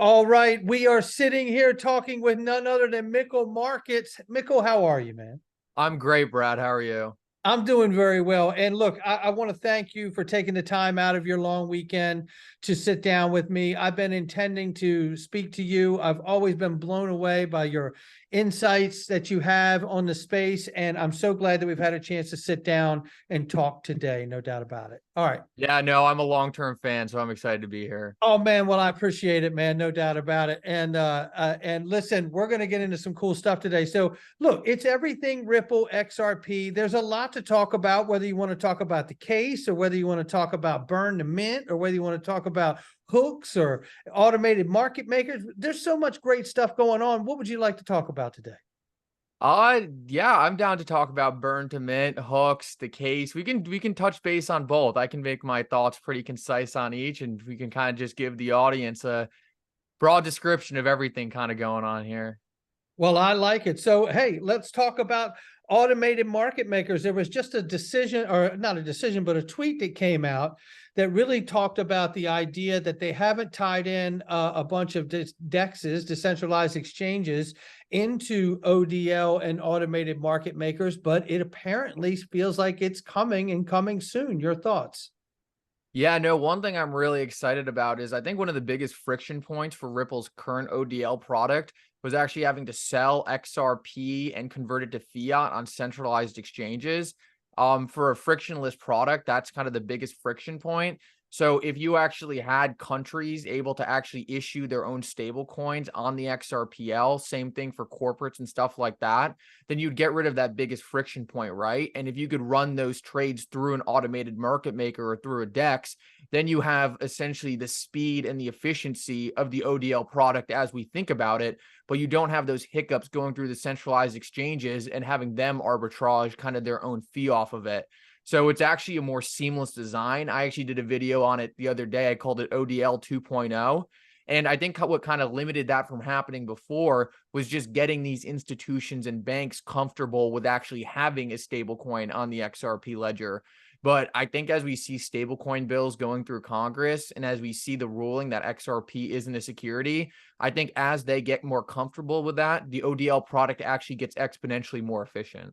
All right, we are sitting here talking with none other than Mickle Markets. Mickle, how are you, man? I'm great, Brad. How are you? I'm doing very well. And look, I want to thank you for taking the time out of your long weekend to sit down with me. I've been intending to speak to you. I've always been blown away by your insights that you have on the space. And I'm so glad that we've had a chance to sit down and talk today. No doubt about it. All right. Yeah, no, I'm a long-term fan, so I'm excited to be here. Oh man, well I appreciate it, man. No doubt about it. And listen, we're going to get into some cool stuff today. So look, it's everything Ripple XRP. There's a lot to talk about, whether you want to talk about the case or whether you want to talk about burn to mint or whether you want to talk about hooks or automated market makers. There's so much great stuff going on. What would you like to talk about today? Yeah, I'm down to talk about burn to mint, hooks, the case. We can touch base on both. I can make my thoughts pretty concise on each, and we can kind of just give the audience a broad description of everything kind of going on here. Well, I like it. So, hey, let's talk about automated market makers. There was just a decision, or not a decision, but a tweet that came out that really talked about the idea that they haven't tied in a bunch of DEXs, decentralized exchanges, into ODL and automated market makers, but it apparently feels like it's coming and coming soon. Your thoughts? Yeah, no, one thing I'm really excited about is I think one of the biggest friction points for Ripple's current ODL product was actually having to sell XRP and convert it to fiat on centralized exchanges. For a frictionless product, that's kind of the biggest friction point. So if you actually had countries able to actually issue their own stable coins on the XRPL, same thing for corporates and stuff like that, then you'd get rid of that biggest friction point, right? And if you could run those trades through an automated market maker or through a DEX, then you have essentially the speed and the efficiency of the ODL product as we think about it, but you don't have those hiccups going through the centralized exchanges and having them arbitrage kind of their own fee off of it. So it's actually a more seamless design. I actually did a video on it the other day. I called it ODL 2.0. And I think what kind of limited that from happening before was just getting these institutions and banks comfortable with actually having a stable coin on the XRP ledger. But I think as we see stablecoin bills going through Congress and as we see the ruling that XRP isn't a security, I think as they get more comfortable with that, the ODL product actually gets exponentially more efficient.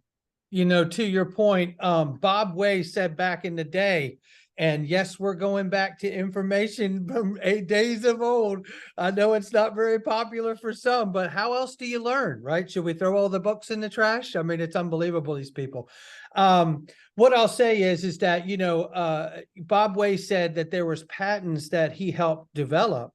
You know, to your point, Bob Way said back in the day, and yes, we're going back to information from 8 days of old. I know it's not very popular for some, but how else do you learn, right? Should we throw all the books in the trash? I mean, it's unbelievable, these people. What I'll say is that, Bob Way said that there was patents that he helped develop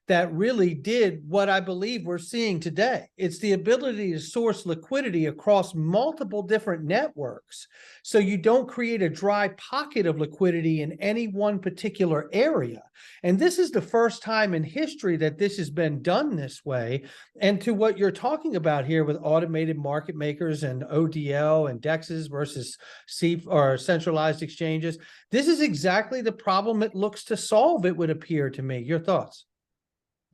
that really did what I believe we're seeing today. It's the ability to source liquidity across multiple different networks. So you don't create a dry pocket of liquidity in any one particular area. And this is the first time in history that this has been done this way. And to what you're talking about here with automated market makers and ODL and DEXs versus or centralized exchanges, this is exactly the problem it looks to solve, it would appear to me. Your thoughts?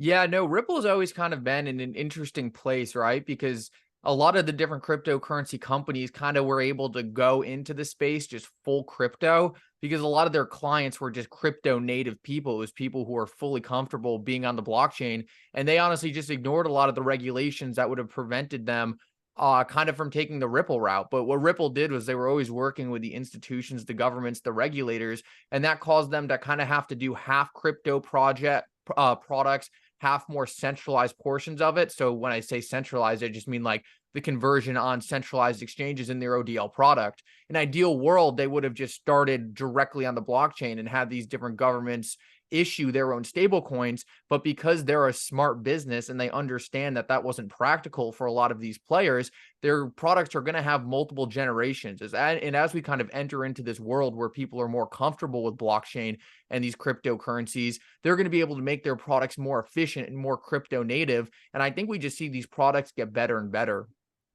Yeah, no, Ripple's always kind of been in an interesting place, right? Because a lot of the different cryptocurrency companies kind of were able to go into the space just full crypto because a lot of their clients were just crypto native people. It was people who are fully comfortable being on the blockchain. And they honestly just ignored a lot of the regulations that would have prevented them kind of from taking the Ripple route. But what Ripple did was they were always working with the institutions, the governments, the regulators, and that caused them to kind of have to do half crypto products, half more centralized portions of it. So when I say centralized, I just mean like the conversion on centralized exchanges in their ODL product. In an ideal world, they would have just started directly on the blockchain and had these different governments issue their own stable coins. But because they're a smart business and they understand that that wasn't practical for a lot of these players, their products are going to have multiple generations. And as we kind of enter into this world where people are more comfortable with blockchain and these cryptocurrencies, they're going to be able to make their products more efficient and more crypto native. And I think we just see these products get better and better.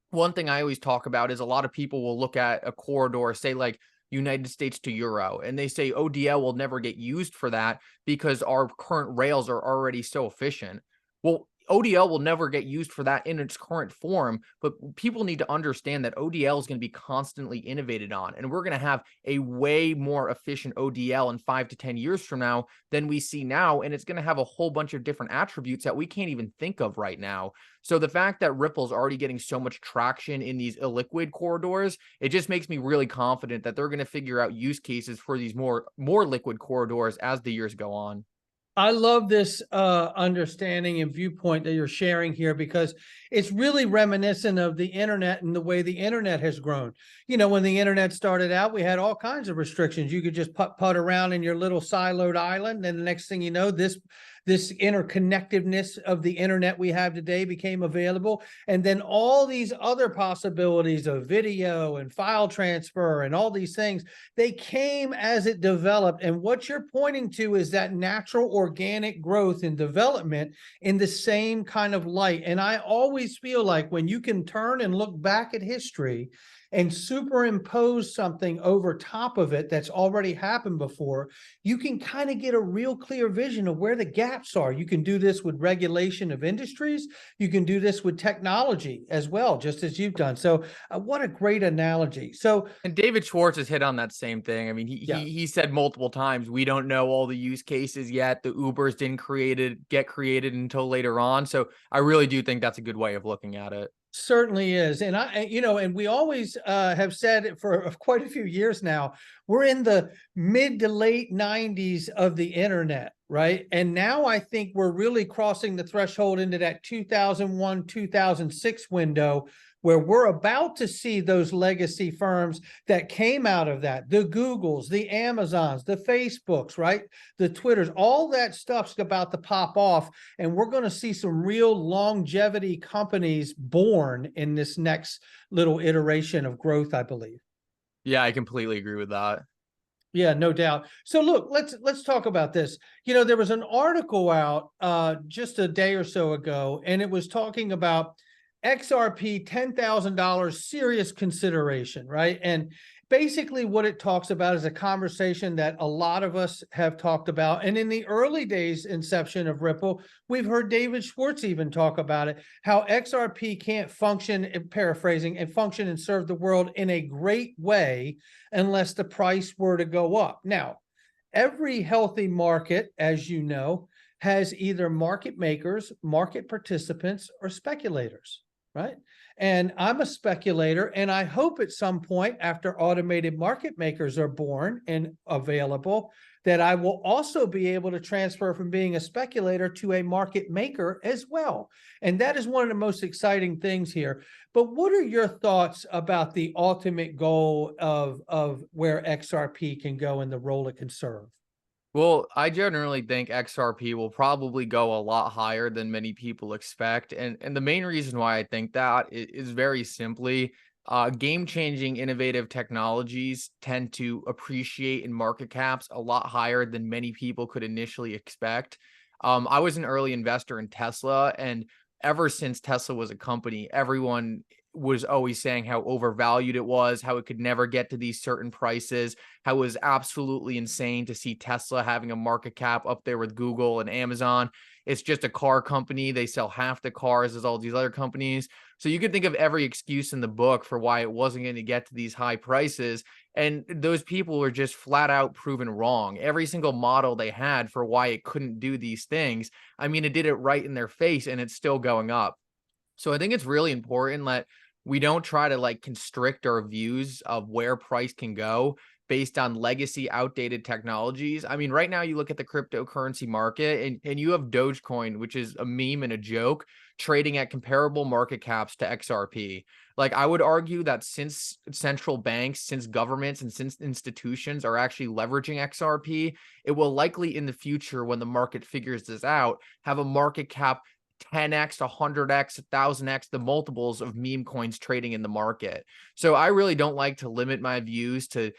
One thing I always talk about is a lot of people will look at a corridor, say like United States to Euro, and they say ODL will never get used for that because our current rails are already so efficient. Well, ODL will never get used for that in its current form, but people need to understand that ODL is going to be constantly innovated on, and we're going to have a way more efficient ODL in 5 to 10 years from now than we see now, and it's going to have a whole bunch of different attributes that we can't even think of right now. So the fact that Ripple's already getting so much traction in these illiquid corridors, it just makes me really confident that they're going to figure out use cases for these more liquid corridors as the years go on. I love this understanding and viewpoint that you're sharing here, because it's really reminiscent of the internet and the way the internet has grown. You know, when the internet started out, we had all kinds of restrictions. You could just putt around in your little siloed island, and the next thing you know, this interconnectedness of the internet we have today became available. And then all these other possibilities of video and file transfer and all these things, they came as it developed. And what you're pointing to is that natural organic growth and development in the same kind of light. And I always feel like when you can turn and look back at history and superimpose something over top of it that's already happened before, you can kind of get a real clear vision of where the gaps are. You can do this with regulation of industries. You can do this with technology as well, just as you've done. So what a great analogy. So, and David Schwartz has hit on that same thing. I mean, he said multiple times, we don't know all the use cases yet. The Ubers didn't get created until later on. So I really do think that's a good way of looking at it. certainly is. And and we always have said for quite a few years now, we're in the mid to late 90s of the internet, right? And now I think we're really crossing the threshold into that 2001, 2006 window, where we're about to see those legacy firms that came out of that, the Googles, the Amazons, the Facebooks, right? The Twitters, all that stuff's about to pop off. And we're going to see some real longevity companies born in this next little iteration of growth, I believe. Yeah, I completely agree with that. Yeah, no doubt. So look, let's talk about this. You know, there was an article out just a day or so ago, and it was talking about XRP $10,000 serious consideration, right? And basically what it talks about is a conversation that a lot of us have talked about. And in the early days inception of Ripple, we've heard David Schwartz even talk about it, how XRP can't function, paraphrasing, and function and serve the world in a great way unless the price were to go up. Now, every healthy market, as you know, has either market makers, market participants, or speculators, right? And I'm a speculator, and I hope at some point after automated market makers are born and available, that I will also be able to transfer from being a speculator to a market maker as well. And that is one of the most exciting things here. But what are your thoughts about the ultimate goal of where XRP can go and the role it can serve? Well, I generally think XRP will probably go a lot higher than many people expect. And the main reason why I think that is very simply game-changing innovative technologies tend to appreciate in market caps a lot higher than many people could initially expect. I was an early investor in Tesla, and ever since Tesla was a company, everyone was always saying how overvalued it was, how it could never get to these certain prices, how it was absolutely insane to see Tesla having a market cap up there with Google and Amazon. It's just a car company. They sell half the cars as all these other companies. So you could think of every excuse in the book for why it wasn't going to get to these high prices. And those people were just flat out proven wrong. Every single model they had for why it couldn't do these things, I mean, it did it right in their face, and it's still going up. So I think it's really important that we don't try to like constrict our views of where price can go based on legacy outdated technologies. I mean, right now you look at the cryptocurrency market and you have Dogecoin, which is a meme and a joke, trading at comparable market caps to XRP. Like, I would argue that since central banks, since governments, and since institutions are actually leveraging XRP, it will likely in the future, when the market figures this out, have a market cap 10x, 100x, 1000x, the multiples of meme coins trading in the market. So I really don't like to limit my views to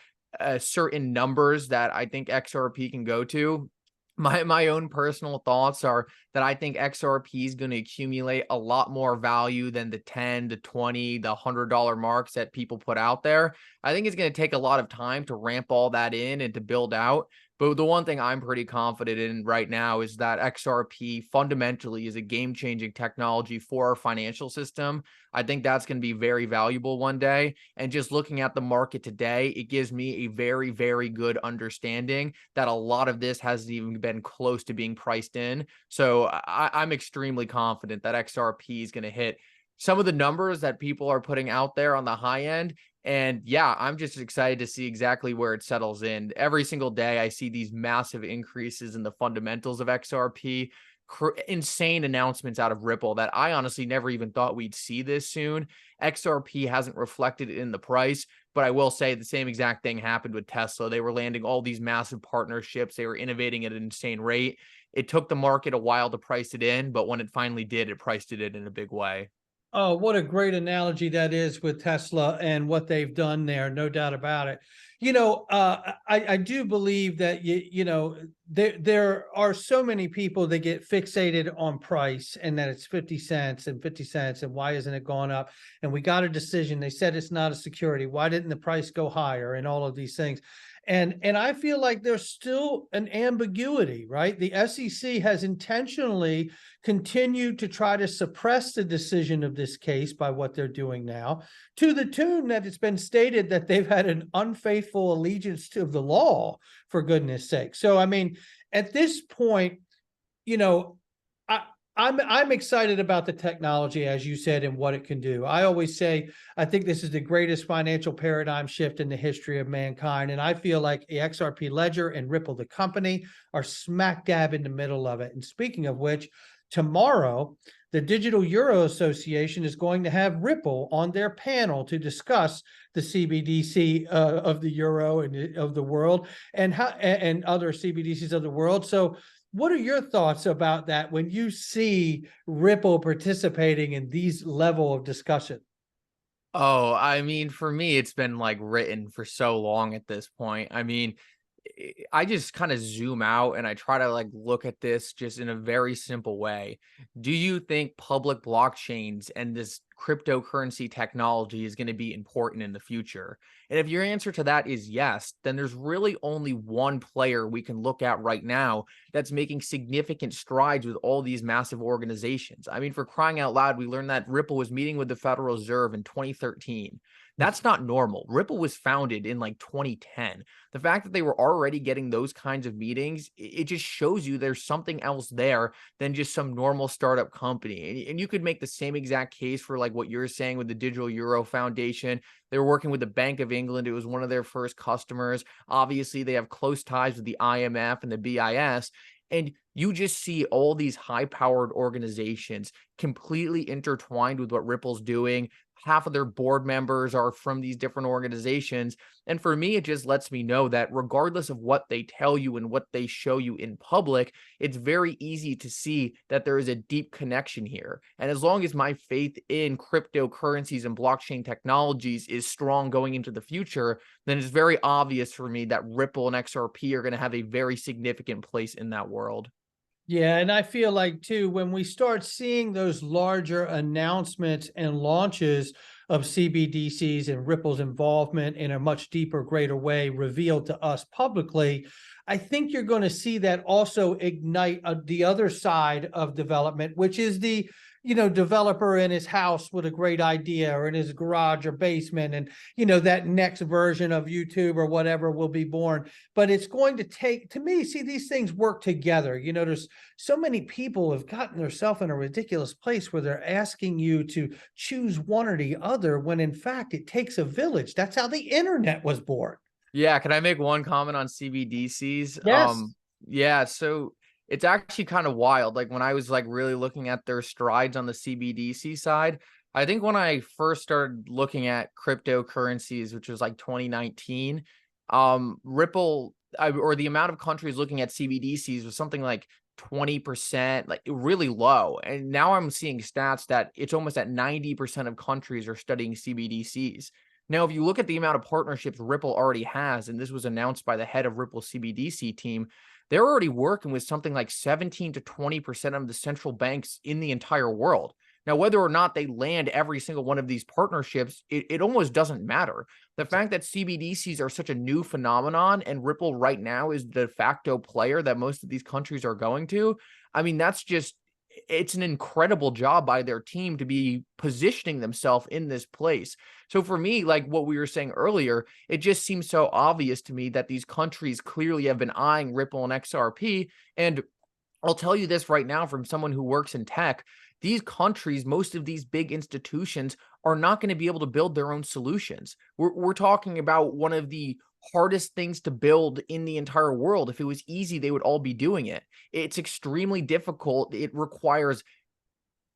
certain numbers that I think XRP can go to. My own personal thoughts are that I think XRP is going to accumulate a lot more value than the 10, the 20, the $100 marks that people put out there. I think it's going to take a lot of time to ramp all that in and to build out. But the one thing I'm pretty confident in right now is that XRP fundamentally is a game-changing technology for our financial system. I think that's going to be very valuable one day. And just looking at the market today, it gives me a very, very good understanding that a lot of this hasn't even been close to being priced in. So I'm extremely confident that XRP is going to hit some of the numbers that people are putting out there on the high end. And yeah, I'm just excited to see exactly where it settles in. Every single day, I see these massive increases in the fundamentals of XRP, insane announcements out of Ripple that I honestly never even thought we'd see this soon. XRP hasn't reflected it in the price, but I will say the same exact thing happened with Tesla. They were landing all these massive partnerships. They were innovating at an insane rate. It took the market a while to price it in, but when it finally did, it priced it in a big way. Oh, what a great analogy that is with Tesla and what they've done there. No doubt about it. I do believe that, there are so many people that get fixated on price and that it's 50 cents and 50 cents. And why isn't it going up? And we got a decision. They said it's not a security. Why didn't the price go higher and all of these things? And I feel like there's still an ambiguity, right? The SEC has intentionally continued to try to suppress the decision of this case by what they're doing now, to the tune that it's been stated that they've had an unfaithful allegiance to the law, for goodness sake. So, I mean, at this point, you know, I'm excited about the technology, as you said, and what it can do. I always say, I think this is the greatest financial paradigm shift in the history of mankind. And I feel like the XRP Ledger and Ripple, the company, are smack dab in the middle of it. And speaking of which, tomorrow, the Digital Euro Association is going to have Ripple on their panel to discuss the CBDC of the euro and of the world, and other CBDCs of the world. So what are your thoughts about that when you see Ripple participating in these level of discussion? Oh, I mean, for me, it's been like written for so long at this point. I mean, I just kind of zoom out and I try to like look at this just in a very simple way. Do you think public blockchains and this cryptocurrency technology is going to be important in the future? And if your answer to that is yes, then there's really only one player we can look at right now that's making significant strides with all these massive organizations. I mean, for crying out loud, we learned that Ripple was meeting with the Federal Reserve in 2013. That's not normal. Ripple was founded in like 2010. The fact that they were already getting those kinds of meetings, it just shows you there's something else there than just some normal startup company. And you could make the same exact case for like what you're saying with the Digital Euro Foundation. They were working with the Bank of England. It was one of their first customers. Obviously, they have close ties with the IMF and the BIS. And you just see all these high-powered organizations completely intertwined with what Ripple's doing. Half of their board members are from these different organizations. And for me, it just lets me know that regardless of what they tell you and what they show you in public, it's very easy to see that there is a deep connection here. And as long as my faith in cryptocurrencies and blockchain technologies is strong going into the future, then it's very obvious for me that Ripple and XRP are going to have a very significant place in that world. Yeah, and I feel like too, when we start seeing those larger announcements and launches of CBDCs and Ripple's involvement in a much deeper, greater way revealed to us publicly, I think you're going to see that also ignite the other side of development, which is the developer in his house with a great idea, or in his garage or basement, and that next version of YouTube or whatever will be born. But it's going to take, to me, see, these things work together. There's so many people have gotten themselves in a ridiculous place where they're asking you to choose one or the other, when in fact it takes a village. That's how the internet was born. Yeah, can I make one comment on CBDCs? Yes. Yeah, so it's actually kind of wild. Like when I was like really looking at their strides on the CBDC side, I think when I first started looking at cryptocurrencies, which was like 2019, Ripple or the amount of countries looking at CBDCs was something like 20%, like really low. And now I'm seeing stats that it's almost at 90% of countries are studying CBDCs. Now, if you look at the amount of partnerships Ripple already has, and this was announced by the head of Ripple's CBDC team, they're already working with something like 17 to 20% of the central banks in the entire world. Now, whether or not they land every single one of these partnerships, it almost doesn't matter. The fact that CBDCs are such a new phenomenon and Ripple right now is the de facto player that most of these countries are going to, I mean, it's an incredible job by their team to be positioning themselves in this place. So for me, like what we were saying earlier, it just seems so obvious to me that these countries clearly have been eyeing Ripple and XRP. And I'll tell you this right now from someone who works in tech, these countries, most of these big institutions are not going to be able to build their own solutions. We're talking about one of the hardest things to build in the entire world. If it was easy, they would all be doing it. It's extremely difficult. It requires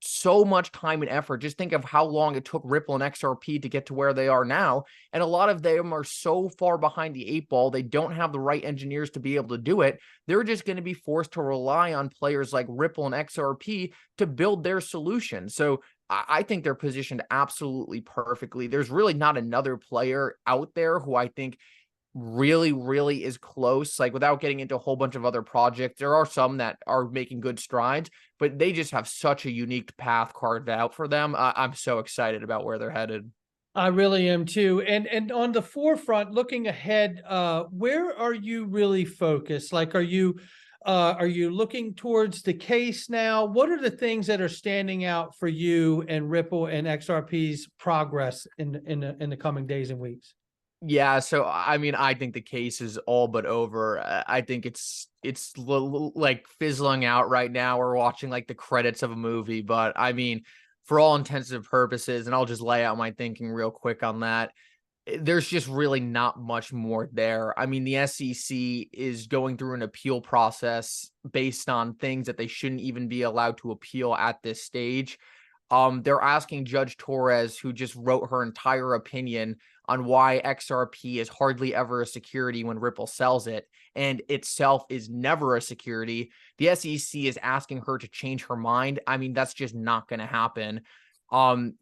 so much time and effort. Just think of how long it took Ripple and XRP to get to where they are now. And a lot of them are so far behind the 8 ball, they don't have the right engineers to be able to do it. They're just going to be forced to rely on players like Ripple and XRP to build their solution. So I think they're positioned absolutely perfectly. There's really not another player out there who I think really is close, like without getting into a whole bunch of other projects. There are some that are making good strides, but they just have such a unique path carved out for them. I'm so excited about where they're headed. I really am too. And on the forefront, looking ahead, where are you really focused? Like, are you looking towards the case now? What are the things that are standing out for you and Ripple and XRP's progress in the coming days and weeks? Yeah, so I mean, I think the case is all but over. I think like fizzling out right now. We're watching like the credits of a movie, but I mean, for all intents and purposes, and I'll just lay out my thinking real quick on that. There's just really not much more there. I mean, the SEC is going through an appeal process based on things that they shouldn't even be allowed to appeal at this stage. They're asking Judge Torres, who just wrote her entire opinion on why XRP is hardly ever a security when Ripple sells it, and itself is never a security. The SEC is asking her to change her mind. I mean, that's just not going to happen.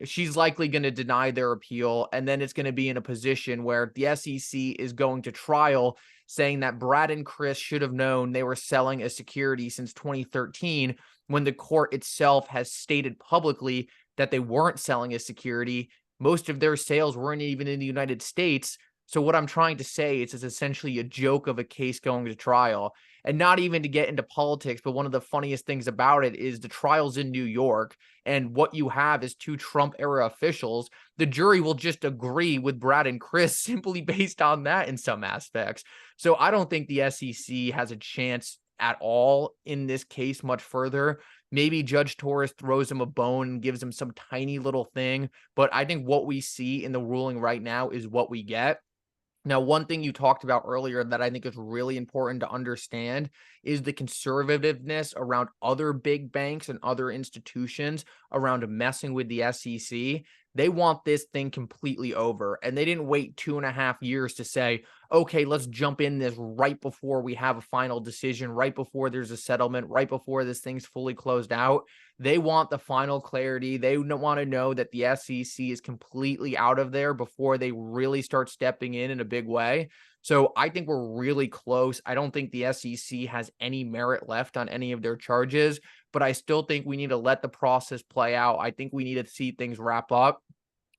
She's likely going to deny their appeal, and then it's going to be in a position where the SEC is going to trial, saying that Brad and Chris should have known they were selling a security since 2013, when the court itself has stated publicly that they weren't selling a security. Most of their sales weren't even in the United States. So what I'm trying to say is it's essentially a joke of a case going to trial. And not even to get into politics, but one of the funniest things about it is the trial's in New York, and what you have is two Trump-era officials. The jury will just agree with Brad and Chris simply based on that in some aspects. So I don't think the SEC has a chance at all in this case much further. Maybe Judge Torres throws him a bone and gives him some tiny little thing, but I think what we see in the ruling right now is what we get. Now, one thing you talked about earlier that I think is really important to understand is the conservativeness around other big banks and other institutions around messing with the SEC. They want this thing completely over, and they didn't wait 2.5 years to say, okay, let's jump in this right before we have a final decision, right before there's a settlement, right before this thing's fully closed out. They want the final clarity. They want to know that the SEC is completely out of there before they really start stepping in a big way. So I think we're really close. I don't think the SEC has any merit left on any of their charges, but I still think we need to let the process play out. I think we need to see things wrap up.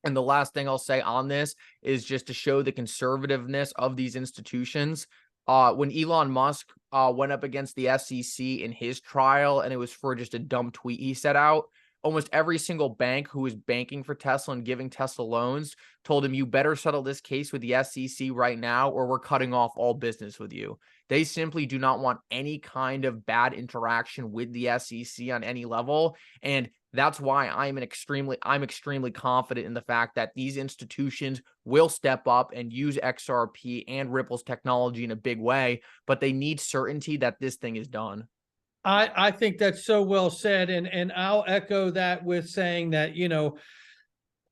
And the last thing I'll say on this is just to show the conservativeness of these institutions. When Elon Musk went up against the SEC in his trial, and it was for just a dumb tweet he set out, almost every single bank who was banking for Tesla and giving Tesla loans told him, you better settle this case with the SEC right now, or we're cutting off all business with you. They simply do not want any kind of bad interaction with the SEC on any level. And that's why I'm extremely confident in the fact that these institutions will step up and use XRP and Ripple's technology in a big way, but they need certainty that this thing is done. I think that's so well said, and I'll echo that with saying that,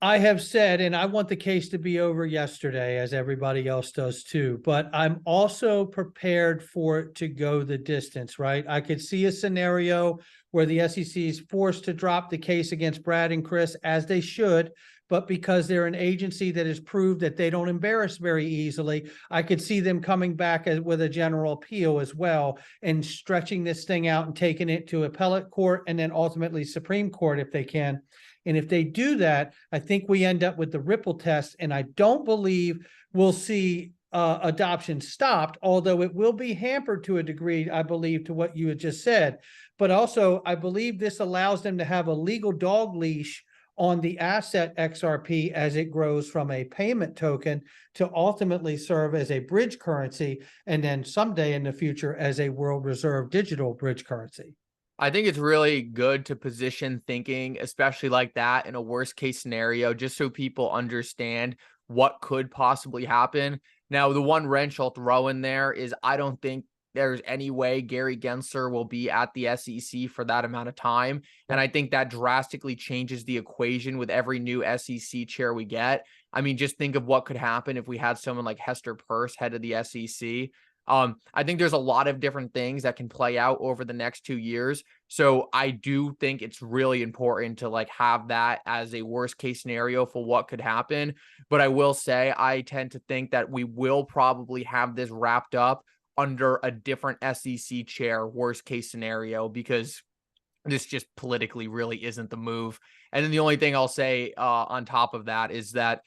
I have said, and I want the case to be over yesterday, as everybody else does too, but I'm also prepared for it to go the distance, right? I could see a scenario where the SEC is forced to drop the case against Brad and Chris, as they should, but because they're an agency that has proved that they don't embarrass very easily, I could see them coming back with a general appeal as well and stretching this thing out and taking it to appellate court and then ultimately Supreme Court if they can. And if they do that, I think we end up with the Ripple test. And I don't believe we'll see adoption stopped, although it will be hampered to a degree, I believe, to what you had just said. But also, I believe this allows them to have a legal dog leash on the asset XRP as it grows from a payment token to ultimately serve as a bridge currency, and then someday in the future as a world reserve digital bridge currency. I think it's really good to position thinking, especially like that, in a worst case scenario, just so people understand what could possibly happen. Now, the one wrench I'll throw in there is I don't think there's any way Gary Gensler will be at the SEC for that amount of time. And I think that drastically changes the equation with every new SEC chair we get. I mean, just think of what could happen if we had someone like Hester Peirce, head of the SEC. I think there's a lot of different things that can play out over the next 2 years. So I do think it's really important to like have that as a worst case scenario for what could happen. But I will say, I tend to think that we will probably have this wrapped up under a different SEC chair, worst case scenario, because this just politically really isn't the move. And then the only thing I'll say on top of that is that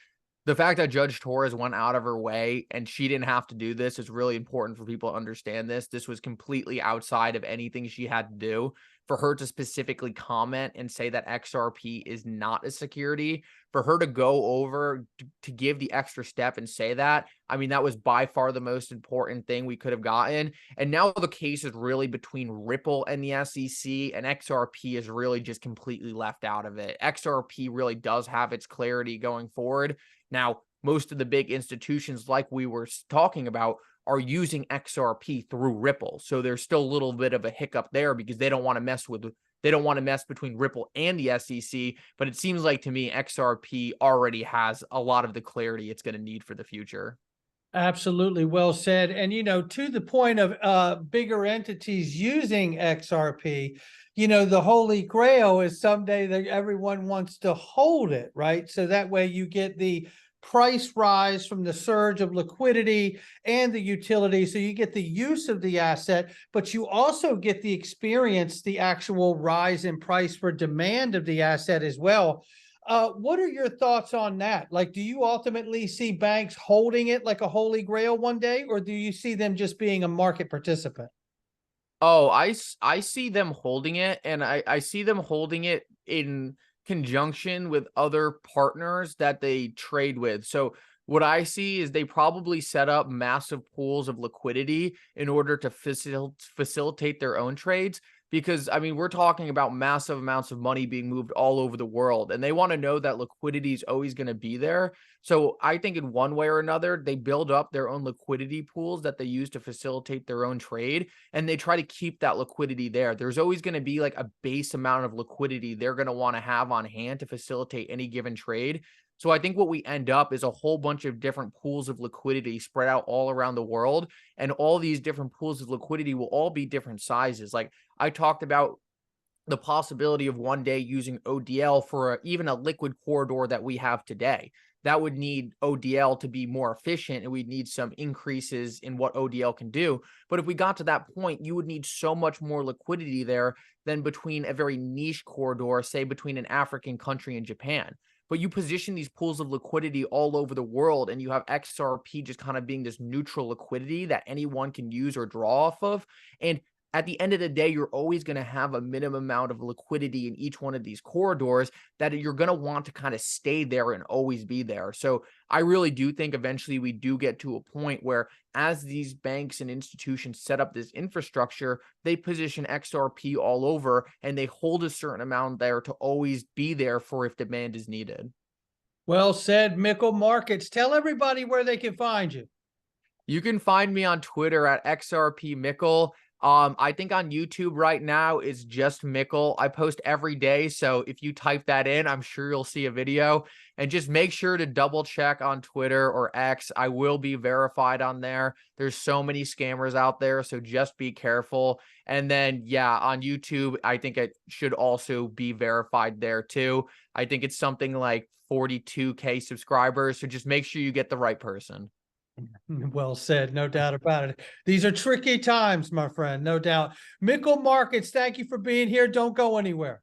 the fact that Judge Torres went out of her way and she didn't have to do this is really important for people to understand this. This was completely outside of anything she had to do. For her to specifically comment and say that XRP is not a security, for her to go over to give the extra step and say that, I mean, that was by far the most important thing we could have gotten. And now the case is really between Ripple and the SEC, and XRP is really just completely left out of it. XRP really does have its clarity going forward. Now, most of the big institutions, like we were talking about, are using XRP through Ripple. So there's still a little bit of a hiccup there because they don't want to mess between Ripple and the SEC. But it seems like to me, XRP already has a lot of the clarity it's going to need for the future. Absolutely, well said. And, to the point of bigger entities using XRP, the holy grail is someday that everyone wants to hold it, right? So that way you get the price rise from the surge of liquidity and the utility. So you get the use of the asset, but you also get the experience, the actual rise in price for demand of the asset as well. What are your thoughts on that? Like, do you ultimately see banks holding it like a holy grail one day, or do you see them just being a market participant? Oh, I see them holding it, and I see them holding it in conjunction with other partners that they trade with. So what I see is they probably set up massive pools of liquidity in order to facilitate their own trades. Because, I mean, we're talking about massive amounts of money being moved all over the world, and they want to know that liquidity is always going to be there. So I think in one way or another, they build up their own liquidity pools that they use to facilitate their own trade, and they try to keep that liquidity there. There's always going to be like a base amount of liquidity they're going to want to have on hand to facilitate any given trade. So I think what we end up is a whole bunch of different pools of liquidity spread out all around the world. And all these different pools of liquidity will all be different sizes. Like I talked about the possibility of one day using ODL for even a liquid corridor that we have today. That would need ODL to be more efficient, and we'd need some increases in what ODL can do. But if we got to that point, you would need so much more liquidity there than between a very niche corridor, say between an African country and Japan. But you position these pools of liquidity all over the world, and you have XRP just kind of being this neutral liquidity that anyone can use or draw off of. And at the end of the day, you're always going to have a minimum amount of liquidity in each one of these corridors that you're going to want to kind of stay there and always be there. So I really do think eventually we do get to a point where as these banks and institutions set up this infrastructure, they position XRP all over and they hold a certain amount there to always be there for if demand is needed. Well said, Mickle Markets. Tell everybody where they can find you. You can find me on Twitter at XRP Mickle. I think on YouTube right now it's just Mickle. I post every day, so if you type that in, I'm sure you'll see a video. And just make sure to double check on Twitter or X. I will be verified on there. There's so many scammers out there, so just be careful. And then, yeah, on YouTube, I think it should also be verified there too. I think it's something like 42K subscribers, so just make sure you get the right person. Well said, no doubt about it. These are tricky times, my friend, no doubt. Mickle Markets, thank you for being here. Don't go anywhere.